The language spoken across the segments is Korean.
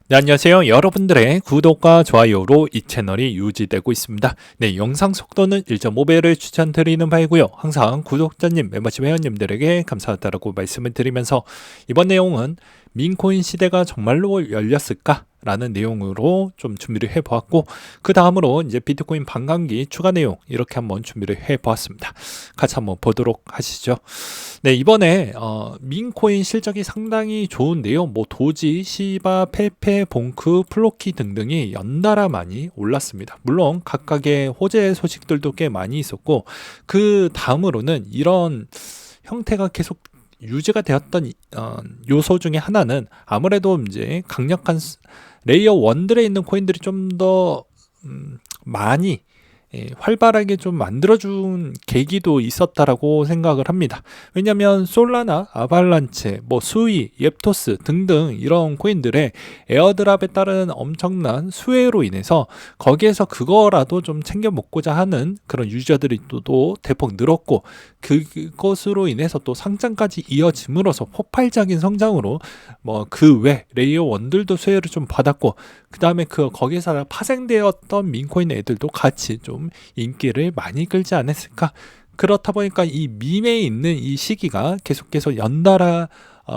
네, 안녕하세요. 여러분들의 구독과 좋아요로 이 채널이 유지되고 있습니다. 네, 영상 속도는 1.5배를 추천드리는 바이고요. 항상 구독자님, 멤버십 회원님들에게 감사하다라고 말씀을 드리면서 이번 내용은 민코인 시대가 정말로 열렸을까? 라는 내용으로 좀 준비를 해보았고, 그 다음으로 이제 비트코인 반감기 추가 내용 이렇게 한번 준비를 해보았습니다. 같이 한번 보도록 하시죠. 네, 이번에 민코인 실적이 상당히 좋은데요. 뭐 도지, 시바, 페페, 봉크, 플로키 등등이 연달아 많이 올랐습니다. 물론 각각의 호재 소식들도 꽤 많이 있었고, 그 다음으로는 이런 형태가 계속 유지가 되었던 요소 중에 하나는 아무래도 이제 강력한 레이어 1들에 있는 코인들이 좀 더 많이 활발하게 좀 만들어준 계기도 있었다라고 생각을 합니다. 왜냐하면 솔라나, 아발란체, 뭐 수이, 옙토스 등등 이런 코인들의 에어드랍에 따른 엄청난 수혜로 인해서 거기에서 그거라도 좀 챙겨 먹고자 하는 그런 유저들이 또 대폭 늘었고, 그것으로 인해서 또 상장까지 이어짐으로써 폭발적인 성장으로 뭐 그 외 레이어 1들도 수혜를 좀 받았고, 그 다음에 거기서 파생되었던 민코인 애들도 같이 좀 인기를 많이 끌지 않았을까. 그렇다 보니까 이 밈에 있는 이 시기가 계속해서 연달아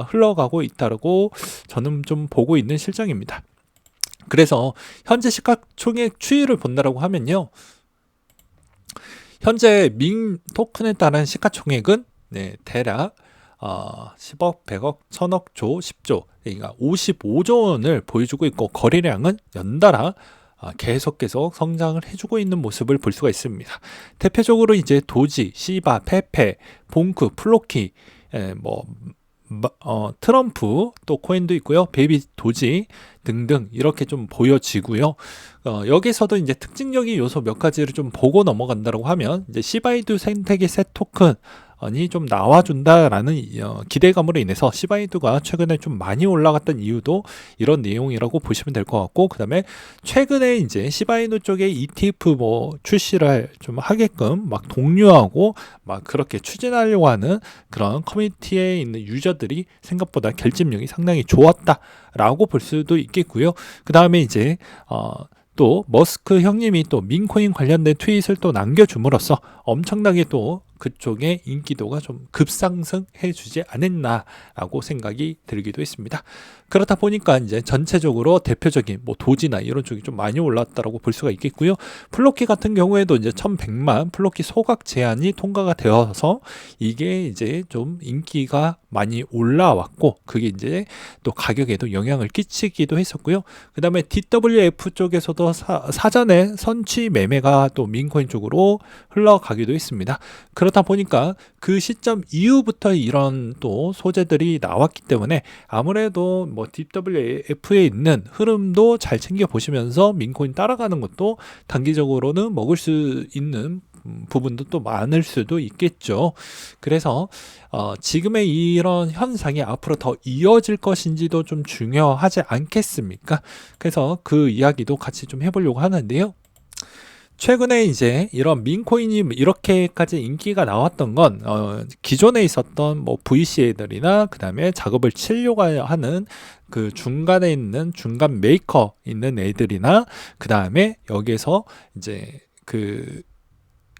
흘러가고 있다고 저는 좀 보고 있는 실정입니다. 그래서 현재 시가총액 추이를 본다라고 하면요, 현재 민 토큰에 따른 시가총액은 대략 10억, 100억, 1000억, 조, 10조, 그러니까 55조 원을 보여주고 있고, 거래량은 연달아 계속 성장을 해주고 있는 모습을 볼 수가 있습니다. 대표적으로 이제 도지, 시바, 페페, 봉크, 플로키, 트럼프 또 코인도 있고요. 베이비 도지 등등 이렇게 좀 보여지고요. 여기서도 이제 특징적인 요소 몇 가지를 좀 보고 넘어간다고 하면, 이제 시바이두 생태계 셋 토큰 이 좀 나와준다라는 기대감으로 인해서 시바이두가 최근에 좀 많이 올라갔던 이유도 이런 내용이라고 보시면 될 것 같고, 그 다음에 최근에 이제 시바이두 쪽에 ETF 뭐 출시를 좀 하게끔 막 독려하고 막 그렇게 추진하려고 하는 그런 커뮤니티에 있는 유저들이 생각보다 결집력이 상당히 좋았다라고 볼 수도 있겠고요. 그 다음에 이제 또 머스크 형님이 또 민코인 관련된 트윗을 또 남겨줌으로써 엄청나게 또 그쪽의 인기도가 좀 급상승해 주지 않았나라고 생각이 들기도 했습니다. 그렇다 보니까 이제 전체적으로 대표적인 뭐 도지나 이런 쪽이 좀 많이 올랐다라고 볼 수가 있겠고요. 플로키 같은 경우에도 이제 1100만 플로키 소각 제한이 통과가 되어서 이게 이제 좀 인기가 많이 올라왔고, 그게 이제 또 가격에도 영향을 끼치기도 했었고요. 그 다음에 DWF 쪽에서도 사전에 선취 매매가 또 민코인 쪽으로 흘러가기도 했습니다. 그렇다 보니까 그 시점 이후부터 이런 또 소재들이 나왔기 때문에 아무래도 뭐 DWF에 있는 흐름도 잘 챙겨 보시면서 민코인 따라가는 것도 단기적으로는 먹을 수 있는 부분도 또 많을 수도 있겠죠. 그래서 지금의 이런 현상이 앞으로 더 이어질 것인지도 좀 중요하지 않겠습니까? 그래서 그 이야기도 같이 좀 해보려고 하는데요. 최근에 이제 이런 민코인이 이렇게까지 인기가 나왔던 건 기존에 있었던 뭐 VC들이나 그 다음에 작업을 치려고 하는 그 중간에 있는 중간 메이커 있는 애들이나, 그 다음에 여기에서 이제 그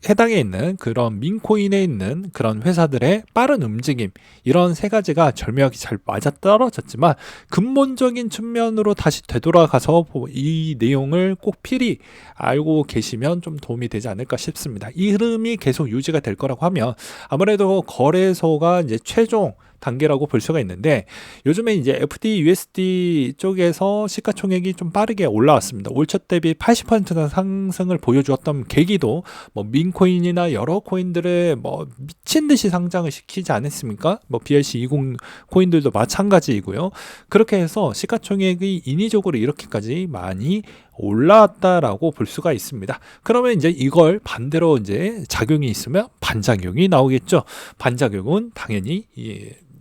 해당에 있는 그런 민코인에 있는 그런 회사들의 빠른 움직임, 이런 세 가지가 절묘하게 잘 맞아떨어졌지만 근본적인 측면으로 다시 되돌아가서 이 내용을 꼭 필히 알고 계시면 좀 도움이 되지 않을까 싶습니다. 이 흐름이 계속 유지가 될 거라고 하면 아무래도 거래소가 이제 최종 단계라고 볼 수가 있는데, 요즘에 이제 FDUSD 쪽에서 시가총액이 좀 빠르게 올라왔습니다. 올 초 대비 80%나 상승을 보여주었던 계기도 뭐 민코인이나 여러 코인들을 뭐 미친 듯이 상장을 시키지 않았습니까? 뭐 BRC20 코인들도 마찬가지이고요. 그렇게 해서 시가총액이 인위적으로 이렇게까지 많이 올라왔다라고 볼 수가 있습니다. 그러면 이제 이걸 반대로 이제 작용이 있으면 반작용이 나오겠죠. 반작용은 당연히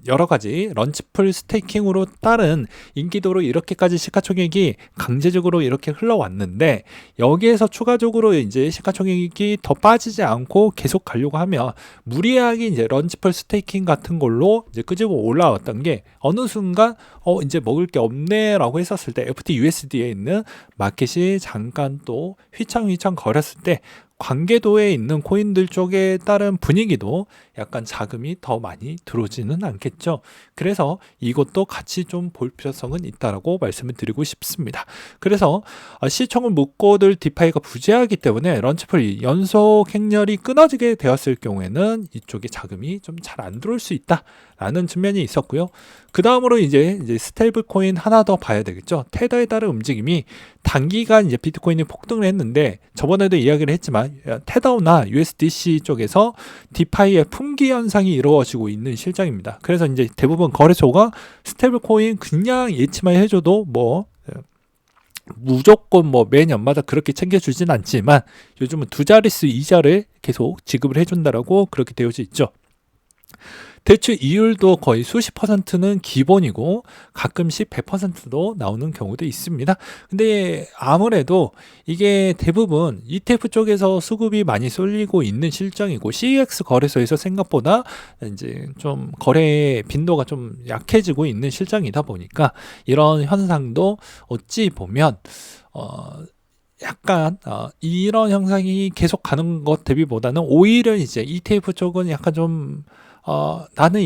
여러 가지 런치풀 스테이킹으로 따른 인기도로 이렇게까지 시가총액이 강제적으로 이렇게 흘러왔는데, 여기에서 추가적으로 이제 시가총액이 더 빠지지 않고 계속 가려고 하면 무리하게 이제 런치풀 스테이킹 같은 걸로 이제 끄집어 올라왔던 게 어느 순간 이제 먹을 게 없네라고 했었을 때 FTUSD에 있는 마켓이 잠깐 또 휘청휘청 거렸을 때 관계도에 있는 코인들 쪽에 따른 분위기도 약간 자금이 더 많이 들어오지는 않겠죠. 그래서 이것도 같이 좀 볼 필요성은 있다라고 말씀을 드리고 싶습니다. 그래서 시총을 묶고들 디파이가 부재하기 때문에 런치풀이 연속 행렬이 끊어지게 되었을 경우에는 이쪽에 자금이 좀 잘 안 들어올 수 있다라는 측면이 있었고요. 그 다음으로 이제 스테이블 코인 하나 더 봐야 되겠죠. 테더에 따른 움직임이 단기간 이제 비트코인이 폭등을 했는데, 저번에도 이야기를 했지만 테더나 USDC 쪽에서 디파이의 품귀 현상이 이루어지고 있는 실정입니다. 그래서 이제 대부분 거래소가 스테이블 코인 그냥 예치만 해줘도 무조건 매년마다 그렇게 챙겨주진 않지만 요즘은 두 자릿수 이자를 계속 지급을 해준다라고 그렇게 되어져 있죠. 대출 이율도 거의 수십 %는 기본이고 가끔씩 100%도 나오는 경우도 있습니다. 근데 아무래도 이게 대부분 ETF 쪽에서 수급이 많이 쏠리고 있는 실정이고, CEX 거래소에서 생각보다 이제 좀 거래 빈도가 좀 약해지고 있는 실정이다 보니까 이런 현상도 어찌 보면 약간 이런 현상이 계속 가는 것 대비보다는 오히려 이제 ETF 쪽은 약간 좀 나는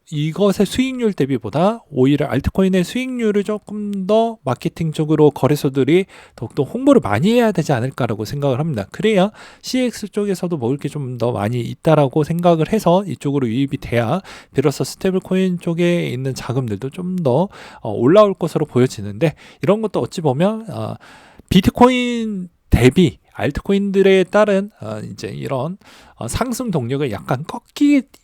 이것의 수익률 대비보다 오히려 알트코인의 수익률을 조금 더 마케팅적으로 거래소들이 더욱더 홍보를 많이 해야 되지 않을까라고 생각을 합니다. 그래야 CX 쪽에서도 먹을 게 좀 더 많이 있다라고 생각을 해서 이쪽으로 유입이 돼야 비로소 스테이블 코인 쪽에 있는 자금들도 좀 더 올라올 것으로 보여지는데, 이런 것도 어찌 보면 비트코인 대비 알트코인들에 따른 이제 이런 상승 동력을 약간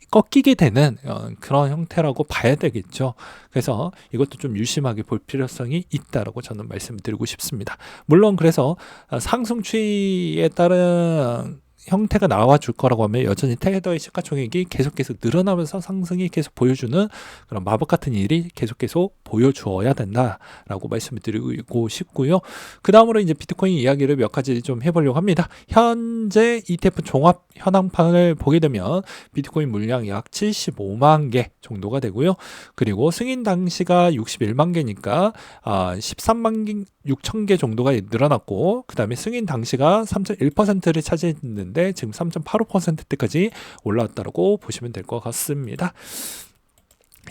꺾이게 되는 그런 형태라고 봐야 되겠죠. 그래서 이것도 좀 유심하게 볼 필요성이 있다라고 저는 말씀드리고 싶습니다. 물론 그래서 상승 추이에 따른 형태가 나와줄 거라고 하면 여전히 테더의 시가총액이 계속 늘어나면서 상승이 계속 보여주는 그런 마법 같은 일이 계속 보여주어야 된다라고 말씀을 드리고 싶고요. 그 다음으로 이제 비트코인 이야기를 몇 가지 좀 해보려고 합니다. 현재 ETF 종합 현황판을 보게 되면 비트코인 물량 약 75만 개 정도가 되고요. 그리고 승인 당시가 61만 개니까 13만 6천 개 정도가 늘어났고, 그 다음에 승인 당시가 3.1%를 차지했는데 지금 3.85%대까지 올라왔다고 보시면 될 것 같습니다.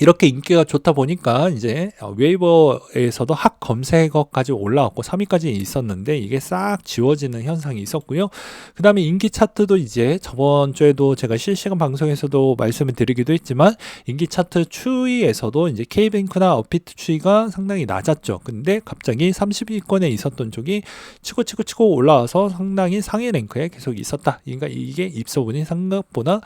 이렇게 인기가 좋다 보니까 이제 웨이버에서도 핫 검색어까지 올라왔고 3위까지 있었는데 이게 싹 지워지는 현상이 있었고요. 그 다음에 인기 차트도 이제 저번 주에도 제가 실시간 방송에서도 말씀을 드리기도 했지만, 인기 차트 추이에서도 이제 K뱅크나 업비트 추이가 상당히 낮았죠. 근데 갑자기 30위권에 있었던 쪽이 치고 올라와서 상당히 상위 랭크에 계속 있었다. 그러니까 이게 입소문이 생각보다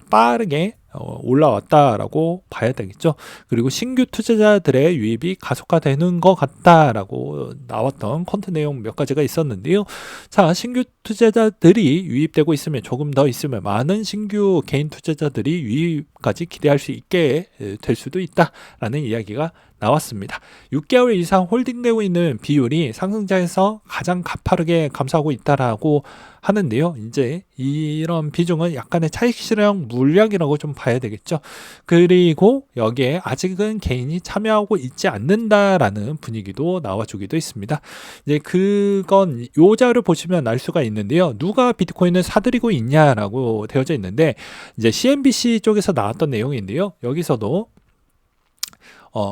빠르게 올라왔다라고 봐야 되겠죠. 그리고 신규 투자자들의 유입이 가속화되는 것 같다라고 나왔던 컨텐츠 내용 몇 가지가 있었는데요. 자, 신규 투자자들이 유입되고 있으면, 조금 더 있으면 많은 신규 개인 투자자들이 유입까지 기대할 수 있게 될 수도 있다라는 이야기가 나왔습니다. 6개월 이상 홀딩되고 있는 비율이 상승장에서 가장 가파르게 감소하고 있다라고 하는데요. 이제 이런 비중은 약간의 차익 실현 물량이라고 좀 봐야 되겠죠. 그리고 여기에 아직은 개인이 참여하고 있지 않는다라는 분위기도 나와주기도 있습니다. 이제 그건 요 자를 보시면 알 수가 있는데요. 누가 비트코인을 사들이고 있냐라고 되어져 있는데, 이제 CNBC 쪽에서 나왔던 내용인데요. 여기서도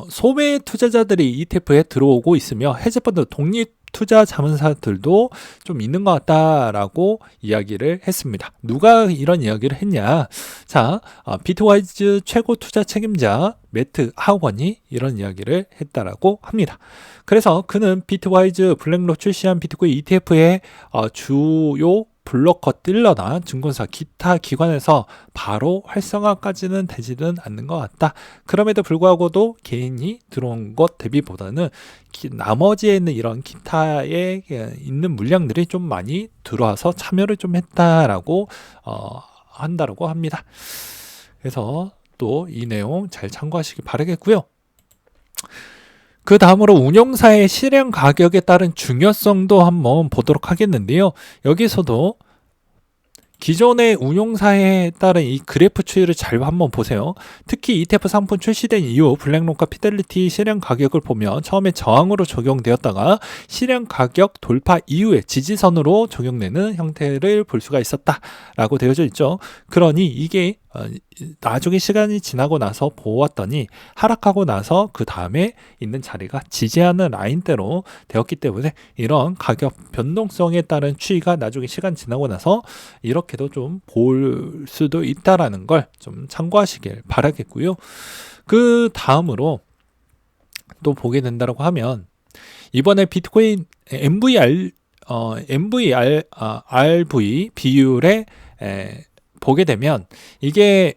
소매 투자자들이 ETF에 들어오고 있으며 해지펀드 독립 투자 자문사들도 좀 있는 것 같다라고 이야기를 했습니다. 누가 이런 이야기를 했냐? 자, 비트와이즈 최고 투자 책임자 매트 하원이 이런 이야기를 했다라고 합니다. 그래서 그는 비트와이즈 블랙록 출시한 비트코인 ETF의 주요 블로커 딜러나 증권사 기타 기관에서 바로 활성화까지는 되지는 않는 것 같다. 그럼에도 불구하고도 개인이 들어온 것 대비보다는 나머지에 있는 이런 기타에 있는 물량들이 좀 많이 들어와서 참여를 좀 했다라고 한다라고 합니다. 그래서 이것도 이 내용 잘 참고하시기 바라겠고요. 그 다음으로 운용사의 실행 가격에 따른 중요성도 한번 보도록 하겠는데요. 여기서도 기존의 운용사에 따른 이 그래프 추이를 잘 한번 보세요. 특히 ETF 상품 출시된 이후 블랙록과 피델리티 실행 가격을 보면 처음에 저항으로 적용되었다가 실행 가격 돌파 이후에 지지선으로 적용되는 형태를 볼 수가 있었다라고 되어져 있죠. 그러니 이게 나중에 시간이 지나고 나서 보았더니 하락하고 나서 그 다음에 있는 자리가 지지하는 라인대로 되었기 때문에 이런 가격 변동성에 따른 추이가 나중에 시간 지나고 나서 이렇게도 좀 볼 수도 있다라는 걸 좀 참고하시길 바라겠고요. 그 다음으로 또 보게 된다고 하면 이번에 비트코인 RV 비율에 보게 되면 이게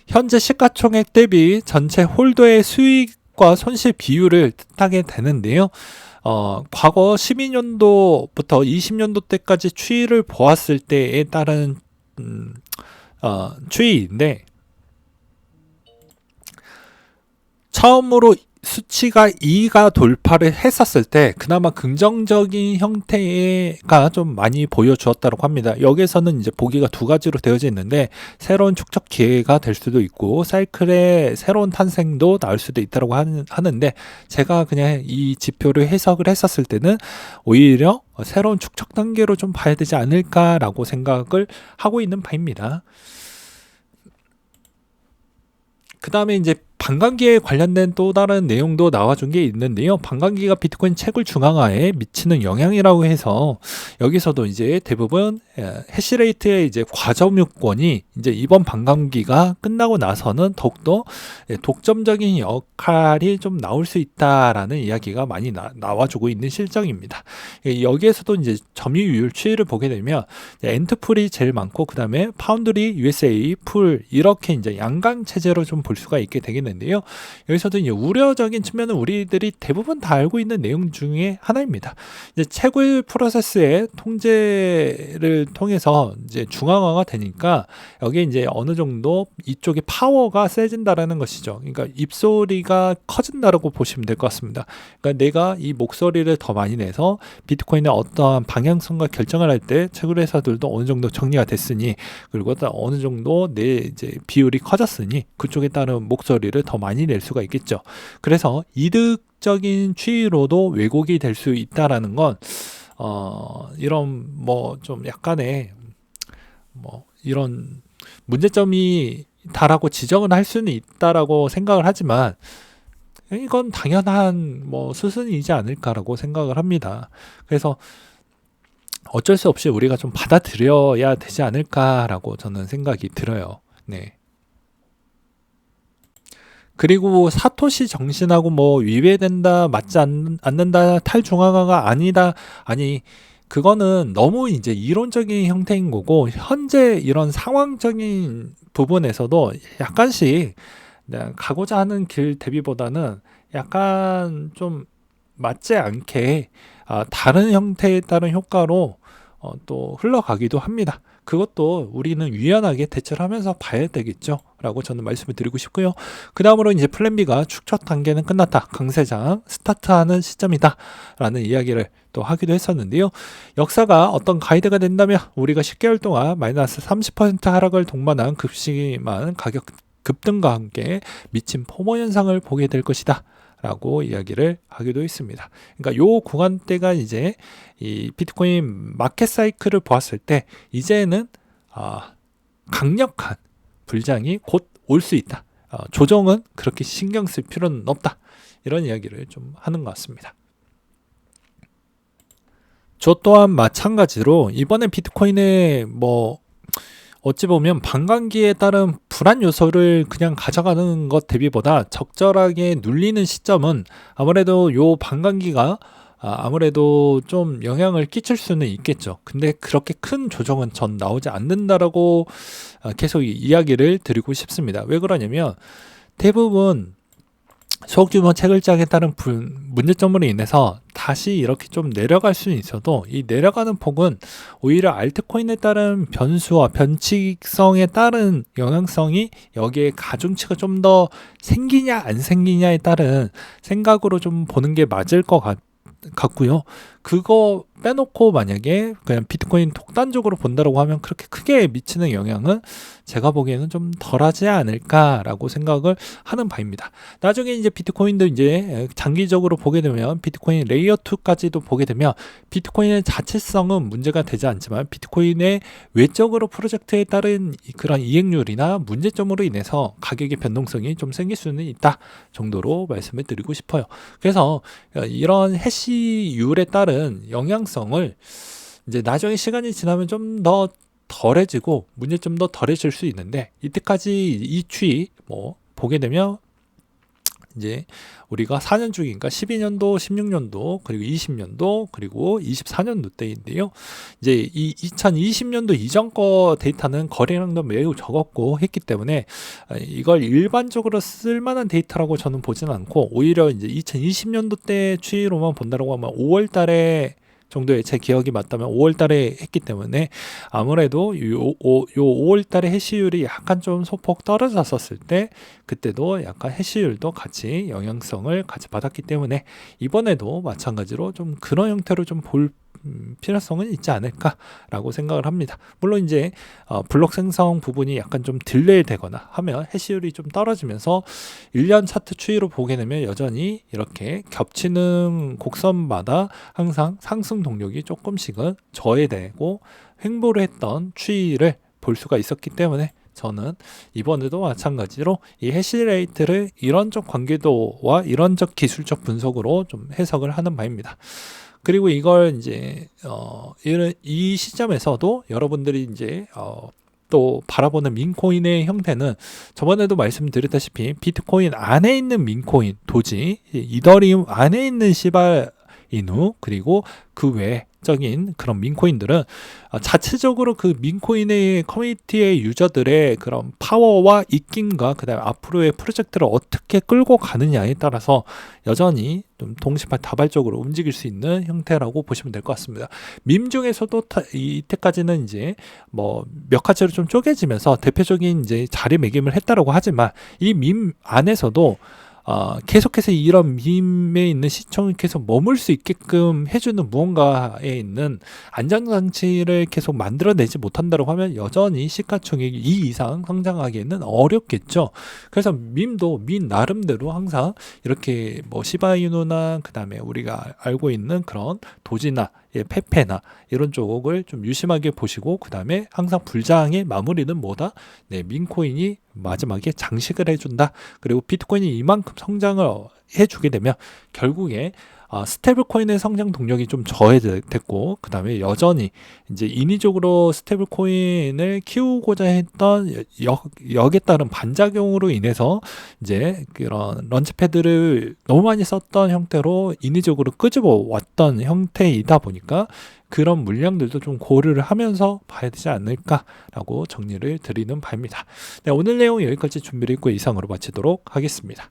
현재 시가총액 대비 전체 홀더의 수익과 손실 비율을 뜻하게 되는데요. 과거 12년도부터 20년도 때까지 추이를 보았을 때에 따른 추이인데 처음으로 수치가 2가 돌파를 했었을 때 그나마 긍정적인 형태가 좀 많이 보여주었다고 합니다. 여기서는 이제 보기가 두 가지로 되어져 있는데 새로운 축적 기회가 될 수도 있고 사이클의 새로운 탄생도 나올 수도 있다고 하는데 제가 그냥 이 지표를 해석을 했었을 때는 오히려 새로운 축적 단계로 좀 봐야 되지 않을까라고 생각을 하고 있는 바입니다. 그 다음에 이제 반감기에 관련된 또 다른 내용도 나와준 게 있는데요. 반감기가 비트코인 채굴 중앙화에 미치는 영향이라고 해서 여기서도 이제 대부분 해시레이트의 이제 과점유권이 이제 이번 반감기가 끝나고 나서는 더욱더 독점적인 역할이 좀 나올 수 있다라는 이야기가 많이 나와주고 있는 실정입니다. 여기에서도 이제 점유율 추이를 보게 되면 엔트풀이 제일 많고 그 다음에 파운드리, USA, 풀 이렇게 이제 양강 체제로 좀 볼 수가 있게 되겠는데요. 여기서도 이제 우려적인 측면은 우리들이 대부분 다 알고 있는 내용 중에 하나입니다. 이제 채굴 프로세스의 통제를 통해서 이제 중앙화가 되니까 여기에 이제 어느 정도 이쪽에 파워가 세진다라는 것이죠. 그러니까 입소리가 커진다라고 보시면 될 것 같습니다. 그러니까 내가 이 목소리를 더 많이 내서 비트코인의 어떠한 방향성과 결정을 할 때 채굴 회사들도 어느 정도 정리가 됐으니 그리고 어느 정도 내 이제 비율이 커졌으니 그쪽에 따른 목소리를 더 많이 낼 수가 있겠죠. 그래서 이득적인 추이로도 왜곡이 될 수 있다라는 건 이런 뭐 좀 약간의 뭐 이런 문제점이 다라고 지적은 할 수는 있다라고 생각을 하지만 이건 당연한 뭐 수순이지 않을까라고 생각을 합니다. 그래서 어쩔 수 없이 우리가 좀 받아들여야 되지 않을까라고 저는 생각이 들어요. 네. 그리고 사토시 정신하고 뭐 위배된다, 맞지 않는다, 탈중앙화가 아니다. 아니, 그거는 너무 이제 이론적인 형태인 거고, 현재 이런 상황적인 부분에서도 약간씩 가고자 하는 길 대비보다는 약간 좀 맞지 않게 다른 형태에 따른 효과로 또 흘러가기도 합니다. 그것도 우리는 유연하게 대처를 하면서 봐야 되겠죠 라고 저는 말씀을 드리고 싶고요. 그 다음으로 이제 플랜 B가 축적 단계는 끝났다, 강세장 스타트하는 시점이다 라는 이야기를 또 하기도 했었는데요. 역사가 어떤 가이드가 된다면 우리가 10개월 동안 마이너스 30% 하락을 동반한 급심한 가격 급등과 함께 미친 포모 현상을 보게 될 것이다 라고 이야기를 하기도 했습니다. 그러니까 요 구간대가 이제 이 비트코인 마켓 사이클을 보았을 때 이제는 강력한 불장이 곧 올 수 있다. 조정은 그렇게 신경 쓸 필요는 없다. 이런 이야기를 좀 하는 것 같습니다. 저 또한 마찬가지로 이번에 비트코인의 뭐 어찌 보면 반감기에 따른 불안 요소를 그냥 가져가는 것 대비보다 적절하게 눌리는 시점은 아무래도 요 반감기가 아무래도 좀 영향을 끼칠 수는 있겠죠. 근데 그렇게 큰 조정은 전 나오지 않는다라고 계속 이야기를 드리고 싶습니다. 왜 그러냐면 대부분 소규모 체결장에 따른 문제점으로 인해서 다시 이렇게 좀 내려갈 수는 있어도 이 내려가는 폭은 오히려 알트코인에 따른 변수와 변칙성에 따른 영향성이 여기에 가중치가 좀 더 생기냐 안 생기냐에 따른 생각으로 좀 보는 게 맞을 것 같고요. 그거 빼놓고 만약에 그냥 비트코인 독단적으로 본다라고 하면 그렇게 크게 미치는 영향은 제가 보기에는 좀 덜하지 않을까라고 생각을 하는 바입니다. 나중에 이제 비트코인도 이제 장기적으로 보게 되면 비트코인 레이어 2까지도 보게 되면 비트코인의 자체성은 문제가 되지 않지만 비트코인의 외적으로 프로젝트에 따른 그런 이행률이나 문제점으로 인해서 가격의 변동성이 좀 생길 수는 있다 정도로 말씀을 드리고 싶어요. 그래서 이런 해시율에 따른 영향성을 이제 나중에 시간이 지나면 좀 더 덜해지고 문제점도 덜해질 수 있는데 이때까지 이 추이 뭐 보게 되면 이제 우리가 4년 주기니까 12년도, 16년도, 그리고 20년도, 그리고 24년도 때인데요. 이제 이 2020년도 이전 거 데이터는 거래량도 매우 적었고 했기 때문에 이걸 일반적으로 쓸만한 데이터라고 저는 보지는 않고 오히려 이제 2020년도 때 추이로만 본다라고 하면 5월 달에 정도의 제 기억이 맞다면 5월 달에 했기 때문에 아무래도 요 5월 달에 해시율이 약간 좀 소폭 떨어졌었을 때 그때도 약간 해시율도 같이 영향성을 같이 받았기 때문에 이번에도 마찬가지로 좀 그런 형태로 좀 볼 필요성은 있지 않을까라고 생각을 합니다. 물론 이제 블록 생성 부분이 약간 좀 딜레이 되거나 하면 해시율이 좀 떨어지면서 1년 차트 추이로 보게 되면 여전히 이렇게 겹치는 곡선마다 항상 상승 동력이 조금씩은 저해되고 횡보를 했던 추이를 볼 수가 있었기 때문에 저는 이번에도 마찬가지로 이 해시레이트를 이론적 관계도와 이론적 기술적 분석으로 좀 해석을 하는 바입니다. 그리고 이걸 이제 이 시점에서도 여러분들이 이제 또 바라보는 민코인의 형태는 저번에도 말씀드렸다시피 비트코인 안에 있는 민코인, 도지, 이더리움 안에 있는 시바이누 그리고 그 외적인 그런 민코인들은 자체적으로 그 민코인의 커뮤니티의 유저들의 그런 파워와 입김과 그 다음에 앞으로의 프로젝트를 어떻게 끌고 가느냐에 따라서 여전히 좀 동시다발적으로 움직일 수 있는 형태라고 보시면 될 것 같습니다. 밈 중에서도 이때까지는 이제 뭐 몇 가지로 좀 쪼개지면서 대표적인 이제 자리매김을 했다라고 하지만 이 밈 안에서도 계속해서 이런 밈에 있는 시청을 계속 머물 수 있게끔 해주는 무언가에 있는 안전장치를 계속 만들어내지 못한다고 하면 여전히 시가총액이 2 이상 성장하기에는 어렵겠죠. 그래서 밈도 밈 나름대로 항상 이렇게 뭐 시바이누나 그 다음에 우리가 알고 있는 그런 도지나 페페나 이런 쪽을 좀 유심하게 보시고 그 다음에 항상 불장의 마무리는 뭐다? 네, 민코인이 마지막에 장식을 해준다. 그리고 비트코인이 이만큼 성장을 해주게 되면 결국에 스테이블 코인의 성장 동력이 좀 저해됐고 그 다음에 여전히 이제 인위적으로 스테이블 코인을 키우고자 했던 역에 따른 반작용으로 인해서 이제 그런 런치패드를 너무 많이 썼던 형태로 인위적으로 끄집어 왔던 형태이다 보니까 그런 물량들도 좀 고려를 하면서 봐야 되지 않을까라고 정리를 드리는 바입니다. 네, 오늘 내용 여기까지 준비를 했고 이상으로 마치도록 하겠습니다.